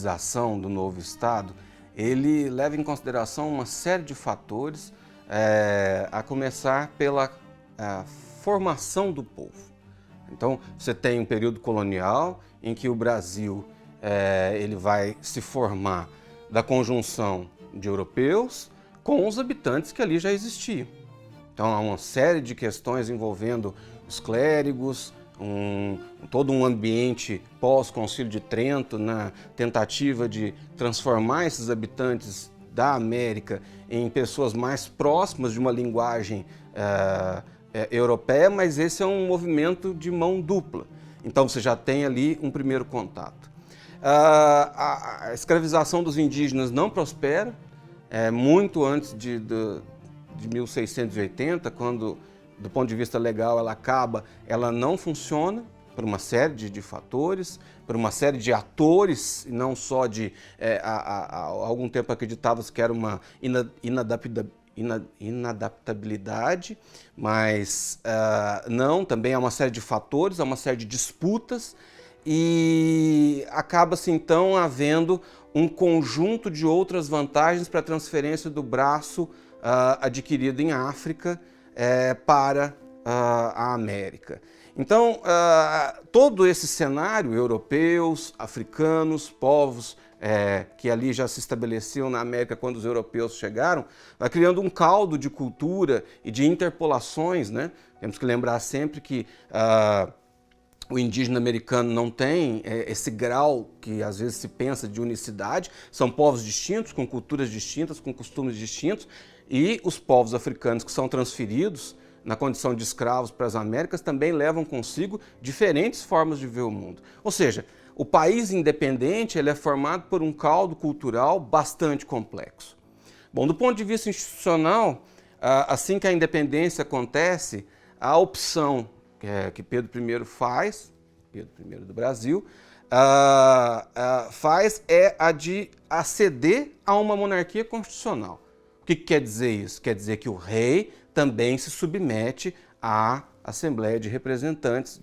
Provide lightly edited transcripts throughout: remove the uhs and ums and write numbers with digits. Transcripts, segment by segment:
organização do novo Estado, ele leva em consideração uma série de fatores, a começar pela formação do povo. Então, você tem um período colonial em que o Brasil ele vai se formar da conjunção de europeus com os habitantes que ali já existiam. Então, há uma série de questões envolvendo os clérigos, todo um ambiente pós-Concílio de Trento, na tentativa de transformar esses habitantes da América em pessoas mais próximas de uma linguagem europeia, mas esse é um movimento de mão dupla. Então, você já tem ali um primeiro contato. A escravização dos indígenas não prospera, muito antes de 1680, quando, do ponto de vista legal, ela acaba, ela não funciona por uma série de fatores, por uma série de atores, e não só de... há algum tempo acreditava-se que era uma inadaptabilidade, mas não, também há uma série de fatores, há uma série de disputas, e acaba-se então havendo um conjunto de outras vantagens para a transferência do braço adquirido em África para a América. Então, todo esse cenário, europeus, africanos, povos que ali já se estabeleciam na América quando os europeus chegaram, vai criando um caldo de cultura e de interpolações, né? Temos que lembrar sempre que o indígena americano não tem esse grau que às vezes se pensa de unicidade, são povos distintos, com culturas distintas, com costumes distintos, e os povos africanos que são transferidos na condição de escravos para as Américas também levam consigo diferentes formas de ver o mundo. Ou seja, o país independente ele é formado por um caldo cultural bastante complexo. Bom, do ponto de vista institucional, assim que a independência acontece, a opção que Pedro I faz, Pedro I do Brasil, faz a de aceder a uma monarquia constitucional. O que quer dizer isso? Quer dizer que o rei também se submete à Assembleia de Representantes,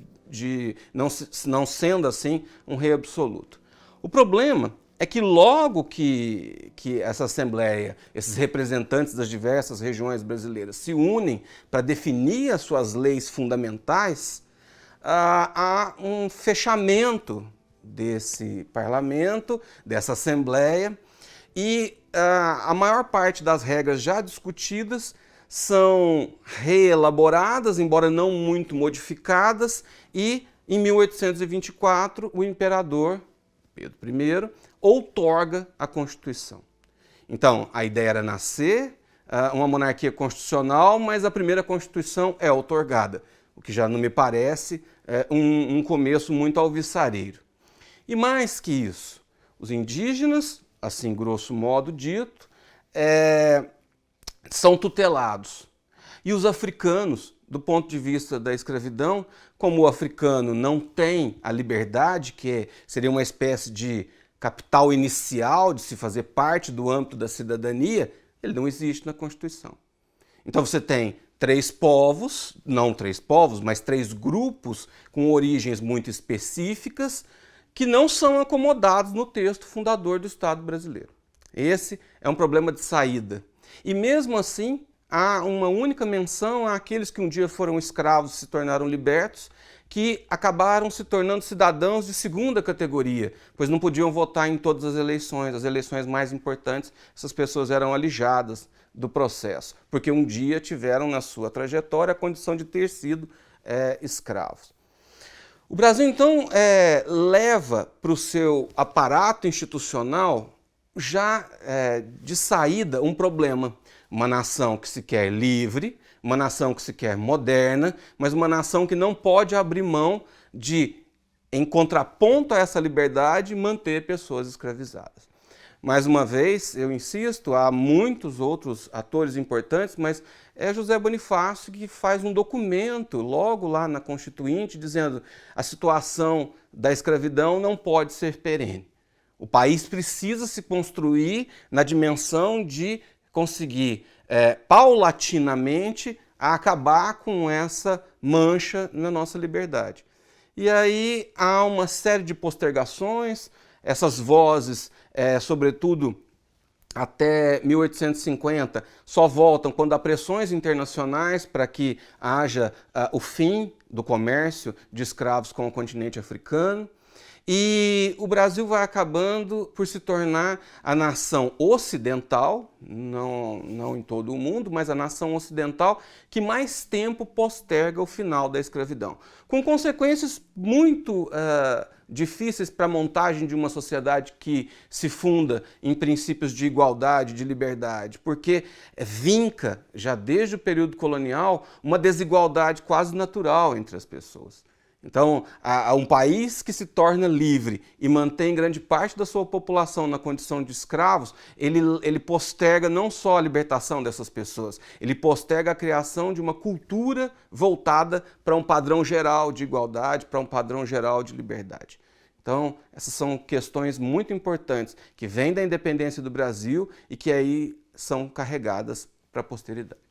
não sendo assim um rei absoluto. O problema é que logo que essa Assembleia, esses representantes das diversas regiões brasileiras se unem para definir as suas leis fundamentais, há um fechamento desse parlamento, dessa Assembleia, e a maior parte das regras já discutidas são reelaboradas, embora não muito modificadas, e em 1824 o imperador Pedro I outorga a Constituição. Então, a ideia era nascer uma monarquia constitucional, mas a primeira Constituição é outorgada, o que já não me parece um começo muito alvissareiro. E mais que isso, os indígenas, assim grosso modo dito, são tutelados. E os africanos, do ponto de vista da escravidão, como o africano não tem a liberdade, que seria uma espécie de capital inicial de se fazer parte do âmbito da cidadania, ele não existe na Constituição. Então você tem três povos, não três povos, mas três grupos com origens muito específicas que não são acomodados no texto fundador do Estado brasileiro. Esse é um problema de saída. E mesmo assim, há uma única menção àqueles que um dia foram escravos e se tornaram libertos, que acabaram se tornando cidadãos de segunda categoria, pois não podiam votar em todas as eleições mais importantes, essas pessoas eram alijadas do processo, porque um dia tiveram na sua trajetória a condição de ter sido escravos. O Brasil, então, leva para o seu aparato institucional já de saída um problema. Uma nação que se quer livre, uma nação que se quer moderna, mas uma nação que não pode abrir mão de, em contraponto a essa liberdade, manter pessoas escravizadas. Mais uma vez, eu insisto, há muitos outros atores importantes, mas é José Bonifácio que faz um documento logo lá na Constituinte dizendo a situação da escravidão não pode ser perene. O país precisa se construir na dimensão de conseguir paulatinamente acabar com essa mancha na nossa liberdade. E aí há uma série de postergações, essas vozes, sobretudo até 1850, só voltam quando há pressões internacionais para que haja o fim do comércio de escravos com o continente africano. E o Brasil vai acabando por se tornar a nação ocidental, não em todo o mundo, mas a nação ocidental que mais tempo posterga o final da escravidão, com consequências muito difíceis para a montagem de uma sociedade que se funda em princípios de igualdade, de liberdade, porque vinca, já desde o período colonial, uma desigualdade quase natural entre as pessoas. Então, um país que se torna livre e mantém grande parte da sua população na condição de escravos, ele posterga não só a libertação dessas pessoas, ele posterga a criação de uma cultura voltada para um padrão geral de igualdade, para um padrão geral de liberdade. Então, essas são questões muito importantes que vêm da independência do Brasil e que aí são carregadas para a posteridade.